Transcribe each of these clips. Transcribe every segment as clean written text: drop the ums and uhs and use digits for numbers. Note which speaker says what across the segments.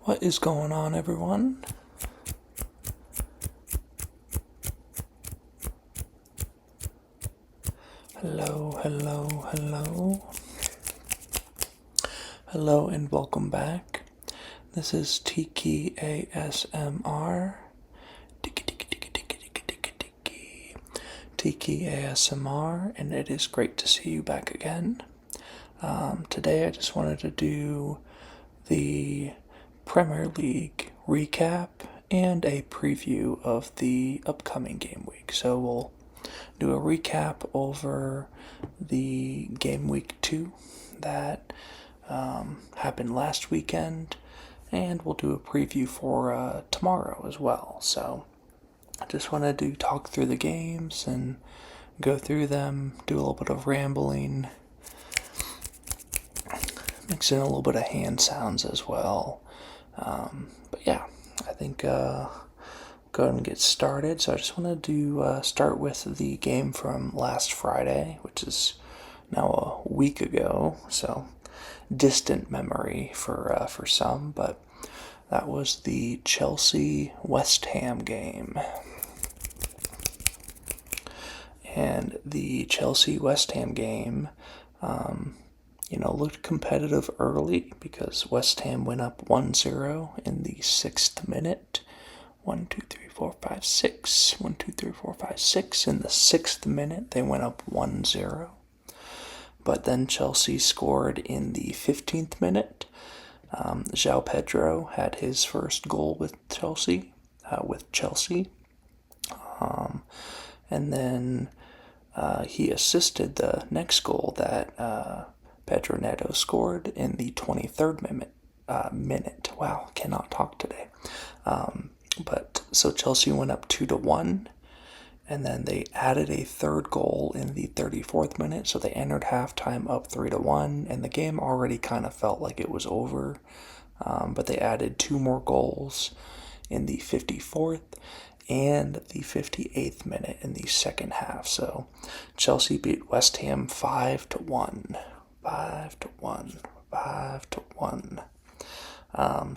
Speaker 1: What is going on, everyone? Hello, hello, hello. Hello, and welcome back. This is Tiki ASMR. Tiki ASMR, and it is great to see you back again. Today I just wanted to do the Premier League recap and a preview of the upcoming game week. So we'll do a recap over the game week 2 that happened last weekend, and we'll do a preview for tomorrow as well. So I just wanted to talk through the games and go through them, do a little bit of rambling, mix in a little bit of hand sounds as well. But yeah, I think go ahead and get started. So I just wanted to start with the game from last Friday, which is now a week ago. So distant memory for some, but that was the Chelsea West Ham game. And the Chelsea West Ham game, looked competitive early because West Ham went up 1-0 in the 6th minute. 1, 2, 3, 4, 5, 6. 1, 2, 3, 4, 5, 6. In the 6th minute, they went up 1-0. But then Chelsea scored in the 15th minute. João Pedro had his first goal with Chelsea. And then he assisted the next goal that Pedro Neto scored in the 23rd minute. Wow, cannot talk today. But so Chelsea went up 2-1, and then they added a third goal in the 34th minute, so they entered halftime up 3-1, and the game already kind of felt like it was over. But they added 2 more goals in the 54th and the 58th minute in the second half. So Chelsea beat West Ham 5-1. 5-1. 5-1.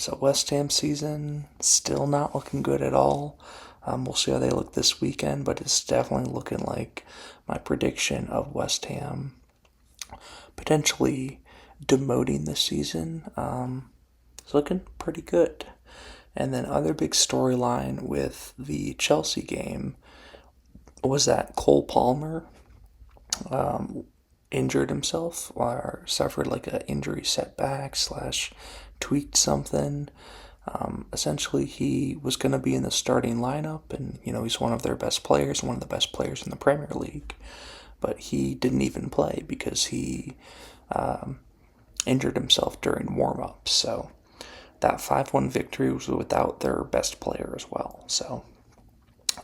Speaker 1: So West Ham season still not looking good at all. We'll see how they look this weekend, but it's definitely looking like my prediction of West Ham potentially demoting this season. It's looking pretty good. And then other big storyline with the Chelsea game was that Cole Palmer injured himself or suffered like an injury setback / tweaked something. Essentially, he was going to be in the starting lineup, and he's one of their best players, one of the best players in the Premier League. But he didn't even play because he injured himself during warm-ups. So that 5-1 victory was without their best player as well. So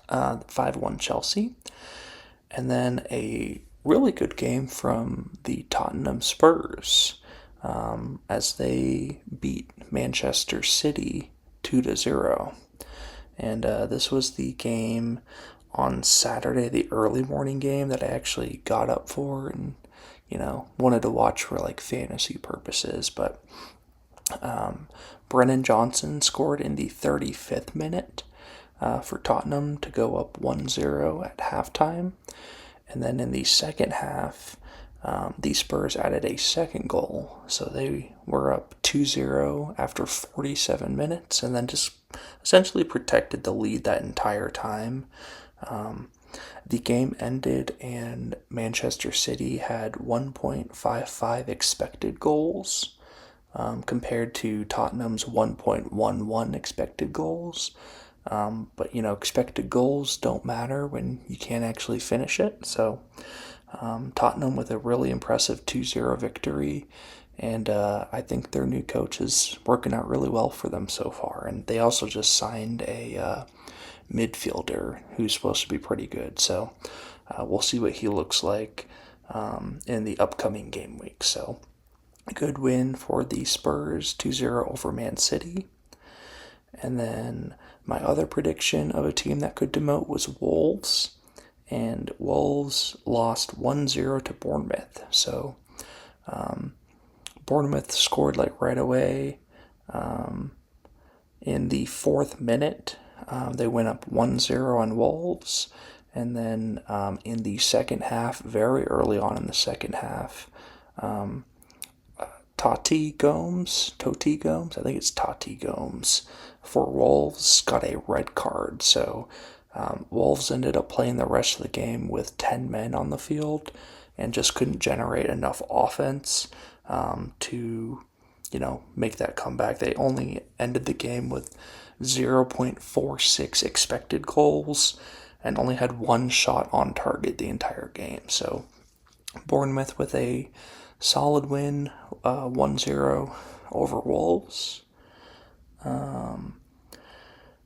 Speaker 1: 5-1 Chelsea. And then a really good game from the Tottenham Spurs as they beat Manchester City 2-0. And this was the game on Saturday, the early morning game that I actually got up for and, wanted to watch for like fantasy purposes. But Brennan Johnson scored in the 35th minute for Tottenham to go up 1-0 at halftime. And then in the second half, the Spurs added a second goal. So they were up 2-0 after 47 minutes and then just essentially protected the lead that entire time. The game ended and Manchester City had 1.55 expected goals compared to Tottenham's 1.11 expected goals. But expected goals don't matter when you can't actually finish it. So Tottenham with a really impressive 2-0 victory, and I think their new coach is working out really well for them so far. And they also just signed a midfielder who's supposed to be pretty good. So we'll see what he looks like in the upcoming game week. So a good win for the Spurs, 2-0 over Man City. And then my other prediction of a team that could demote was Wolves. And Wolves lost 1-0 to Bournemouth. So Bournemouth scored like right away. In the 4th minute, they went up 1-0 on Wolves. And then in the second half, very early on in the second half, Toti Gomes, I think it's Toti Gomes, for Wolves got a red card. So Wolves ended up playing the rest of the game with 10 men on the field and just couldn't generate enough offense to, make that comeback. They only ended the game with 0.46 expected goals and only had one shot on target the entire game. So Bournemouth with a solid win, 1-0 over Wolves. And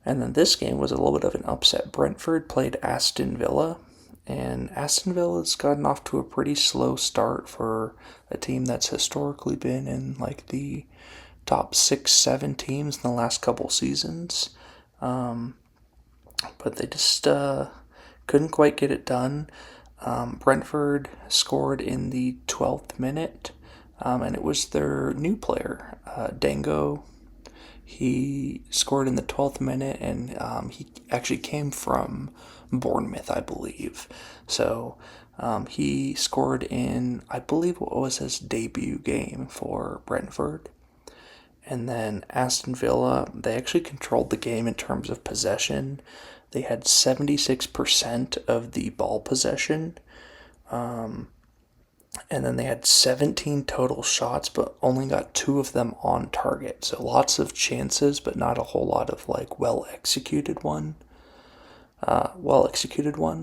Speaker 1: then this game was a little bit of an upset. Brentford played Aston Villa, and Aston Villa's gotten off to a pretty slow start for a team that's historically been in like the top 6-7 teams in the last couple seasons. But they just couldn't quite get it done. Brentford scored in the 12th minute, and it was their new player, Dango. He scored in the 12th minute, and he actually came from Bournemouth, I believe. So he scored in, I believe, what was his debut game for Brentford. And then Aston Villa, they actually controlled the game in terms of possession. They had 76% of the ball possession. And then they had 17 total shots, but only got 2 of them on target. So lots of chances, but not a whole lot of like well executed ones.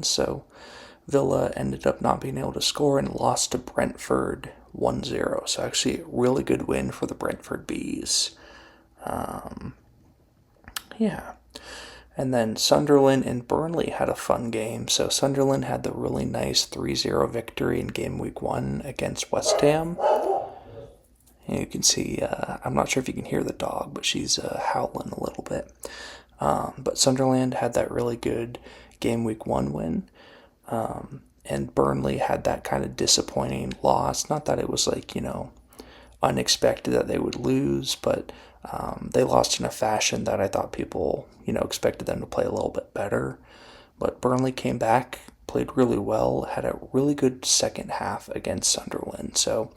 Speaker 1: So Villa ended up not being able to score and lost to Brentford 1-0. So actually a really good win for the Brentford Bees. Yeah. And then Sunderland and Burnley had a fun game. So Sunderland had the really nice 3-0 victory in game week 1 against West Ham. And you can see, I'm not sure if you can hear the dog, but she's howling a little bit. But Sunderland had that really good game week 1 win. And Burnley had that kind of disappointing loss. Not that it was like, unexpected that they would lose, but they lost in a fashion that I thought people, expected them to play a little bit better. But Burnley came back, played really well, had a really good second half against Sunderland. So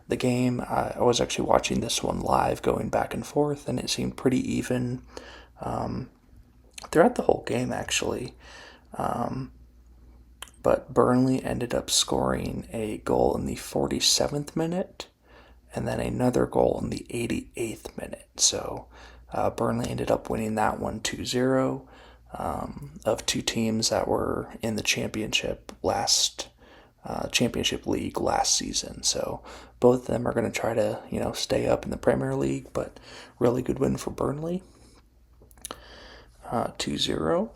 Speaker 1: the game, I was actually watching this one live, going back and forth, and it seemed pretty even throughout the whole game, actually. But Burnley ended up scoring a goal in the 47th minute and then another goal in the 88th minute. So Burnley ended up winning that one 2-0 of two teams that were in the championship league last season. So both of them are going to try to, stay up in the Premier League, but really good win for Burnley. 2-0.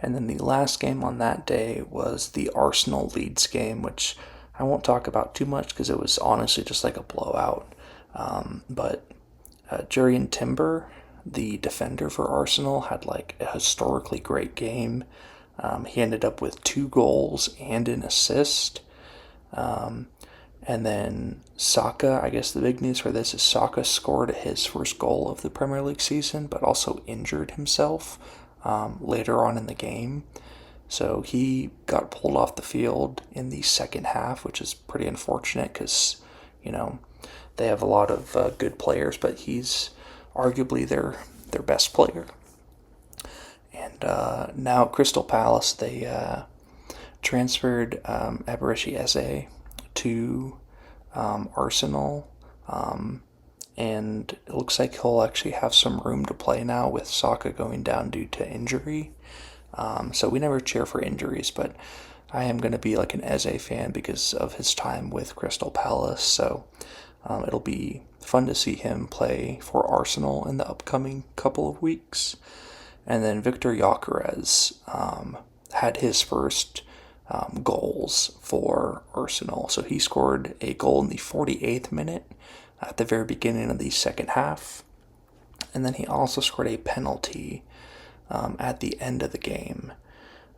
Speaker 1: And then the last game on that day was the Arsenal Leeds game, which I won't talk about too much because it was honestly just like a blowout. But Jurrien Timber, the defender for Arsenal, had like a historically great game. He ended up with 2 goals and an assist. And then Saka, I guess the big news for this is Saka scored his first goal of the Premier League season, but also injured himself later on in the game. So he got pulled off the field in the second half, which is pretty unfortunate because, they have a lot of good players, but he's arguably their best player. And now Crystal Palace, they transferred Eberechi Eze to Arsenal, and it looks like he'll actually have some room to play now with Saka going down due to injury. So we never cheer for injuries, but I am going to be like an Eze fan because of his time with Crystal Palace. So it'll be fun to see him play for Arsenal in the upcoming couple of weeks. And then Victor Gyökeres had his first goals for Arsenal. So he scored a goal in the 48th minute at the very beginning of the second half. And then he also scored a penalty at the end of the game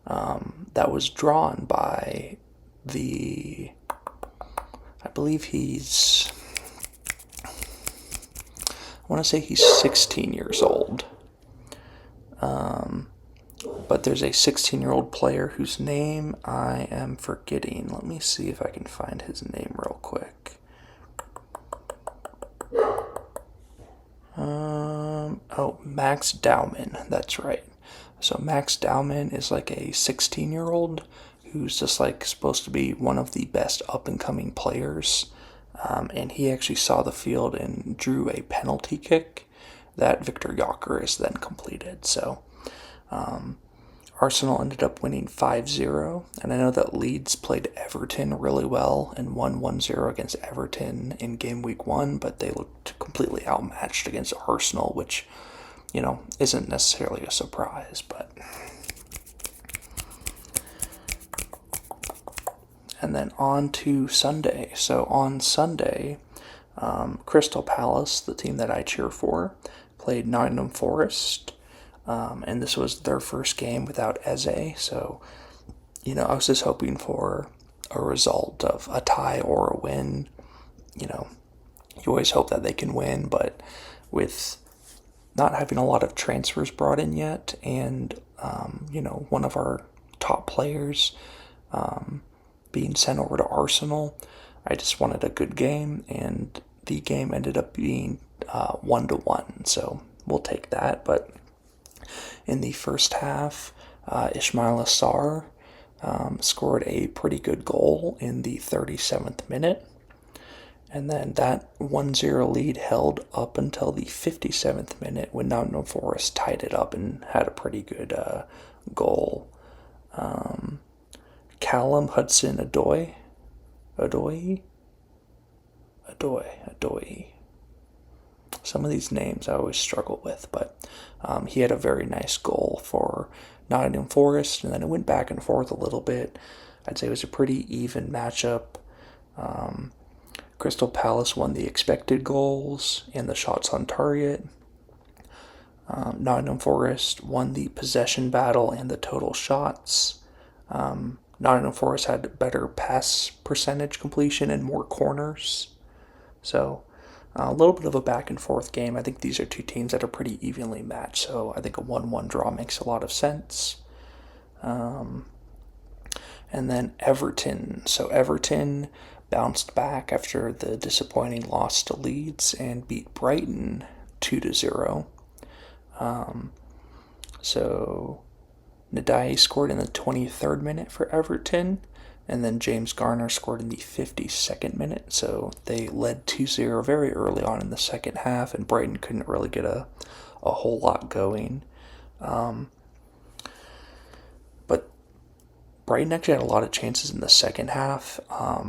Speaker 1: that was drawn by want to say he's 16 years old. But there's a 16-year-old player whose name I am forgetting. Let me see if I can find his name real quick. Oh, Max Dowman. That's right. So Max Dowman is like a 16-year-old who's just like supposed to be one of the best up-and-coming players. And he actually saw the field and drew a penalty kick that Victor Gyökeres then completed. So Arsenal ended up winning 5-0, and I know that Leeds played Everton really well and won 1-0 against Everton in game week 1, but they looked completely outmatched against Arsenal, which, isn't necessarily a surprise, but... And then on to Sunday. So on Sunday, Crystal Palace, the team that I cheer for, played Nottingham Forest. And this was their first game without Eze, so, I was just hoping for a result of a tie or a win. You always hope that they can win, but with not having a lot of transfers brought in yet, and, one of our top players being sent over to Arsenal, I just wanted a good game, and the game ended up being 1-1, so we'll take that, but... In the first half, Ismail Assar scored a pretty good goal in the 37th minute. And then that 1-0 lead held up until the 57th minute when Nottingham Forest tied it up and had a pretty good goal. Callum Hudson-Odoi. Some of these names I always struggle with, but he had a very nice goal for Nottingham Forest, and then it went back and forth a little bit. I'd say it was a pretty even matchup. Crystal Palace won the expected goals and the shots on target. Nottingham Forest won the possession battle and the total shots. Nottingham Forest had better pass percentage completion and more corners. So... a little bit of a back and forth game. I think these are two teams that are pretty evenly matched, so I think a 1-1 draw makes a lot of sense. And then Everton. So Everton bounced back after the disappointing loss to Leeds and beat Brighton 2-0. So Nadai scored in the 23rd minute for Everton. And then James Garner scored in the 52nd minute, so they led 2-0 very early on in the second half, and Brighton couldn't really get a whole lot going. But Brighton actually had a lot of chances in the second half,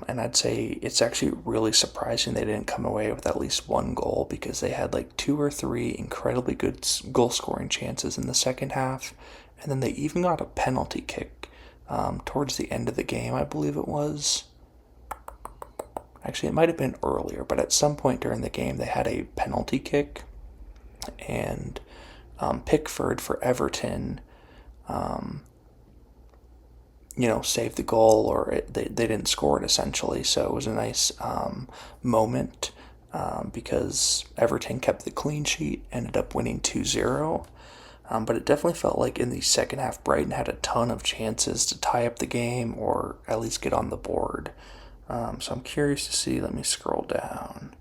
Speaker 1: and I'd say it's actually really surprising they didn't come away with at least one goal, because they had like 2 or 3 incredibly good goal-scoring chances in the second half, and then they even got a penalty kick towards the end of the game, I believe it was. Actually, it might have been earlier, but at some point during the game, they had a penalty kick, and Pickford for Everton, saved the goal, or they didn't score it, essentially, so it was a nice moment, because Everton kept the clean sheet, ended up winning 2-0. But it definitely felt like in the second half, Brighton had a ton of chances to tie up the game or at least get on the board. So I'm curious to see. Let me scroll down.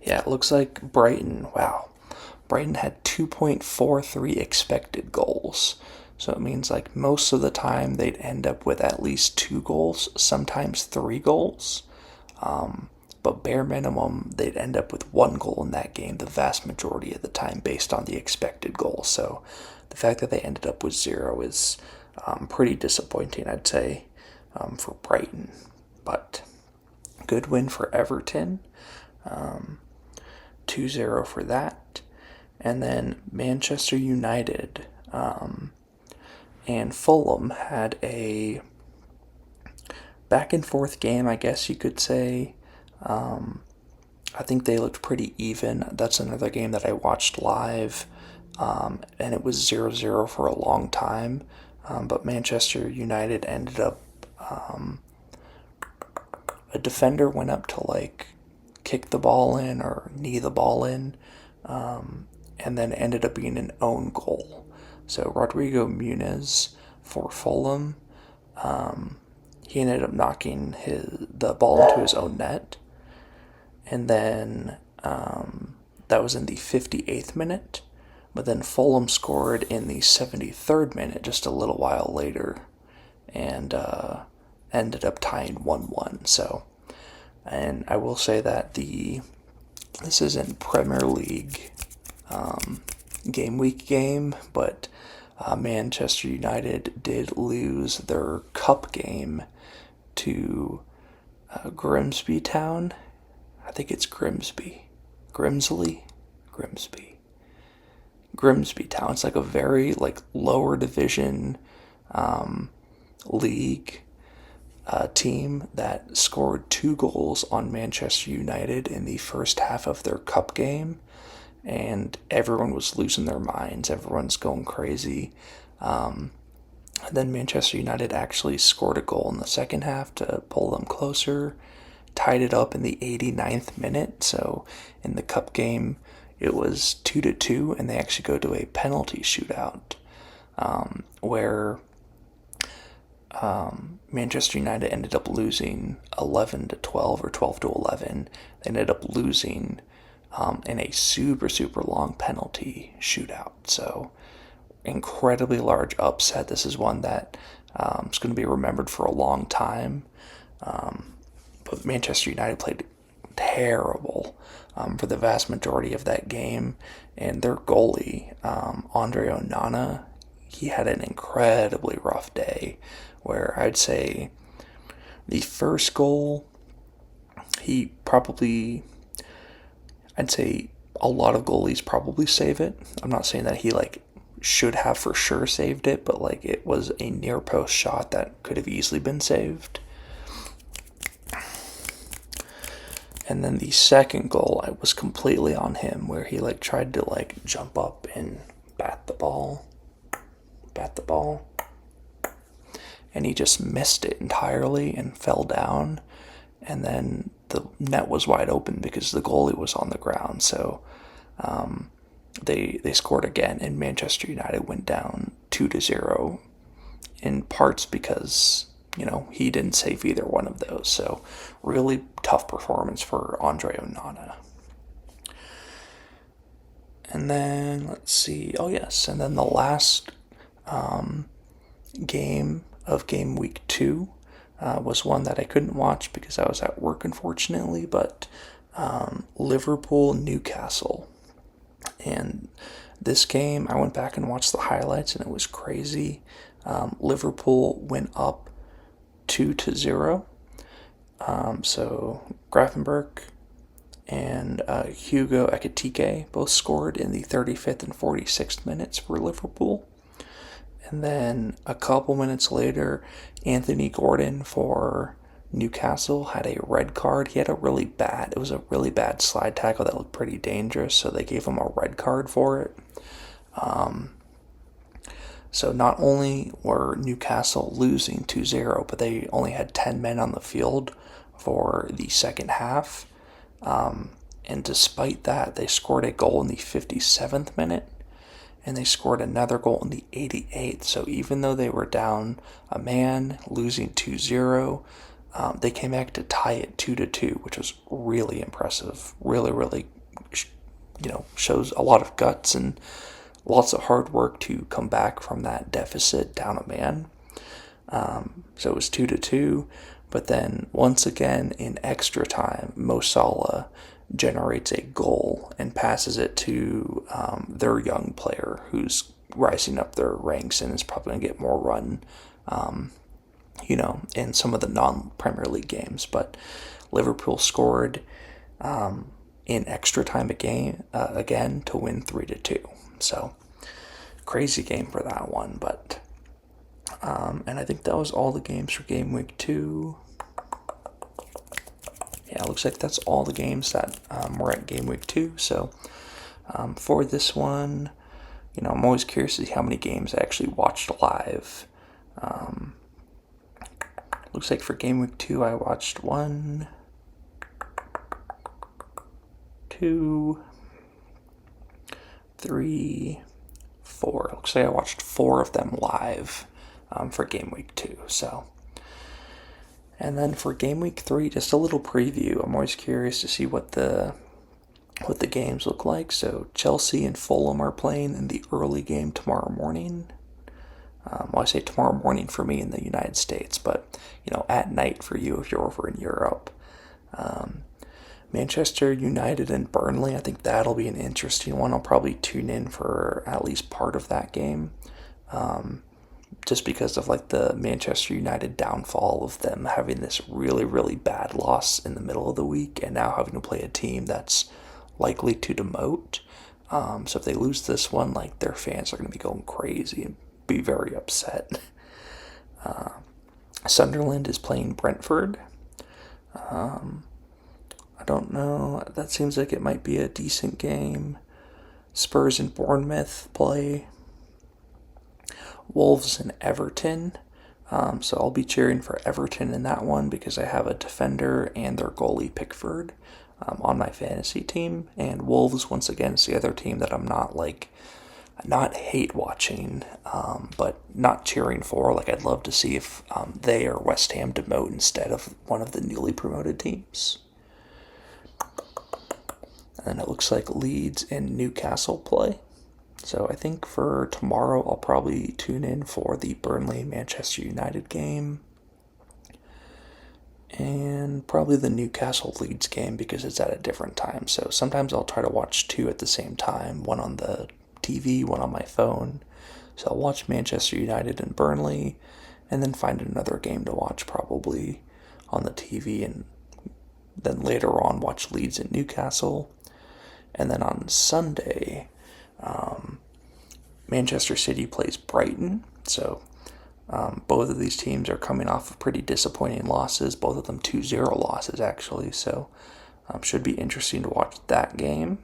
Speaker 1: Yeah, it looks like Brighton had 2.43 expected goals. So it means like most of the time they'd end up with at least 2 goals, sometimes 3 goals. But bare minimum, they'd end up with 1 goal in that game the vast majority of the time based on the expected goal. So the fact that they ended up with 0 is pretty disappointing, I'd say, for Brighton. But good win for Everton, 2-0 for that. And then Manchester United and Fulham had a back and forth game, I guess you could say. I think they looked pretty even. That's another game that I watched live, and it was 0-0 for a long time. But Manchester United ended up a defender went up to like kick the ball in or knee the ball in, and then ended up being an own goal. So Rodrigo Muniz for Fulham, he ended up knocking the ball into his own net, and then that was in the 58th minute. But then Fulham scored in the 73rd minute, just a little while later, and ended up tying 1-1. So, and I will say that this isn't Premier League game week game, but Manchester United did lose their cup game to Grimsby Town. I think it's Grimsby. Grimsley? Grimsby Town. It's like a very like lower division league team that scored 2 goals on Manchester United in the first half of their cup game, and everyone was losing their minds. Everyone's going crazy. And then Manchester United actually scored a goal in the second half to pull them closer, tied it up in the 89th minute. So in the cup game, it was 2-2, and they actually go to a penalty shootout, where Manchester United ended up losing 11-12 or 12-11. They ended up losing in a super long penalty shootout. So incredibly large upset. This is one that is going to be remembered for a long time. But Manchester United played terrible for the vast majority of that game, and their goalie, Andre Onana, he had an incredibly rough day, where I'd say the first goal, I'd say a lot of goalies probably save it. I'm not saying that he like should have for sure saved it, but like it was a near post shot that could have easily been saved. And then the second goal, I was completely on him, where he like tried to like jump up and bat the ball, and he just missed it entirely and fell down. And then the net was wide open because the goalie was on the ground. So they scored again, and Manchester United went down 2-0, in parts because he didn't save either one of those. So really tough performance for Andre Onana. And then let's see. Oh yes, and then the last game of game week 2 was one that I couldn't watch because I was at work, unfortunately. But Liverpool Newcastle, and this game I went back and watched the highlights, and it was crazy. Liverpool went up 2-0. So Grafenberg and Hugo Ekitike both scored in the 35th and 46th minutes for Liverpool. And then a couple minutes later, Anthony Gordon for Newcastle had a red card. It was a really bad slide tackle that looked pretty dangerous, so they gave him a red card for it. So not only were Newcastle losing 2-0, but they only had 10 men on the field for the second half. And despite that, they scored a goal in the 57th minute, and they scored another goal in the 88th. So even though they were down a man, losing 2-0, they came back to tie it 2-2, which was really impressive. Really, shows a lot of guts and lots of hard work to come back from that deficit down a man. So it was 2-2, but then once again in extra time, Mo Salah generates a goal and passes it to their young player who's rising up their ranks and is probably going to get more run, in some of the non-Premier League games. But Liverpool scored in extra time again to win 3-2. So crazy game for that one. But and I think that was all the games for game week 2. Yeah, it looks like that's all the games that were at game week 2. So for this one, I'm always curious to see how many games I actually watched live. Looks like for game week 2, I watched 1, 2, 3, 4. Looks like I watched 4 of them live for game week 2. So, and then for game week 3, just a little preview. I'm always curious to see what the games look like. So Chelsea and Fulham are playing in the early game tomorrow morning. Well, I say tomorrow morning for me in the United States, but at night for you if you're over in Europe. Manchester United and Burnley, I think that'll be an interesting one. I'll probably tune in for at least part of that game, just because of like the Manchester United downfall of them having this really, really bad loss in the middle of the week and now having to play a team that's likely to demote. So if they lose this one, like their fans are going to be going crazy and be very upset. Sunderland is playing Brentford. I don't know. That seems like it might be a decent game. Spurs and Bournemouth play. Wolves and Everton. So I'll be cheering for Everton in that one because I have a defender and their goalie Pickford on my fantasy team. And Wolves, once again, is the other team that I'm not hate watching, but not cheering for. Like, I'd love to see if they or West Ham demote instead of one of the newly promoted teams. And it looks like Leeds and Newcastle play. So I think for tomorrow I'll probably tune in for the Burnley-Manchester United game. And probably the Newcastle-Leeds game because it's at a different time. So sometimes I'll try to watch 2 at the same time. One on the TV, one on my phone. So I'll watch Manchester United and Burnley and then find another game to watch probably on the TV and then later on watch Leeds and Newcastle. And then on Sunday, Manchester City plays Brighton. So both of these teams are coming off of pretty disappointing losses, both of them 2-0 losses actually. So should be interesting to watch that game.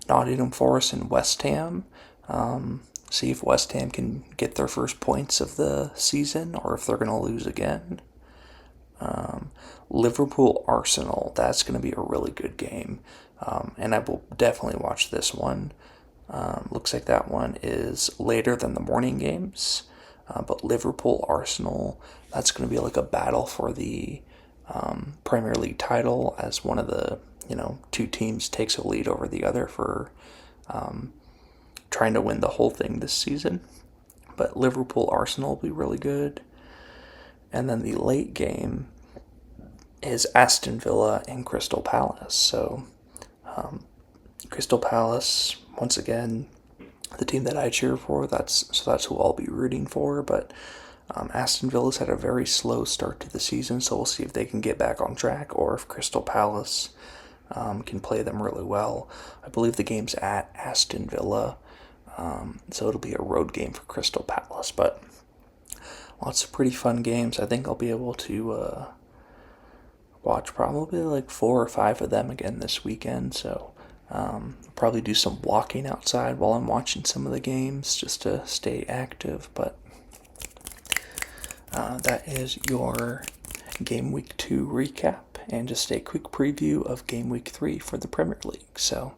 Speaker 1: Nottingham Forest and West Ham. See if West Ham can get their first points of the season or if they're going to lose again. Liverpool Arsenal. That's going to be a really good game. And I will definitely watch this one. Looks like that one is later than the morning games. But Liverpool Arsenal, that's going to be like a battle for the Premier League title as one of the 2 teams takes a lead over the other for trying to win the whole thing this season. But Liverpool Arsenal will be really good. And then the late game is Aston Villa and Crystal Palace. So Crystal Palace, once again, the team that I cheer for, that's who I'll be rooting for. But Aston Villa's had a very slow start to the season, so we'll see if they can get back on track or if Crystal Palace can play them really well. I believe the game's at Aston Villa, so it'll be a road game for Crystal Palace. But lots of pretty fun games. I think I'll be able to watch probably like 4 or 5 of them again this weekend. So probably do some walking outside while I'm watching some of the games just to stay active. But that is your Game Week 2 recap and just a quick preview of Game Week 3 for the Premier League. So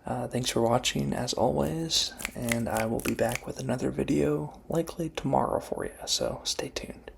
Speaker 1: thanks for watching as always, and I will be back with another video likely tomorrow for you, so stay tuned.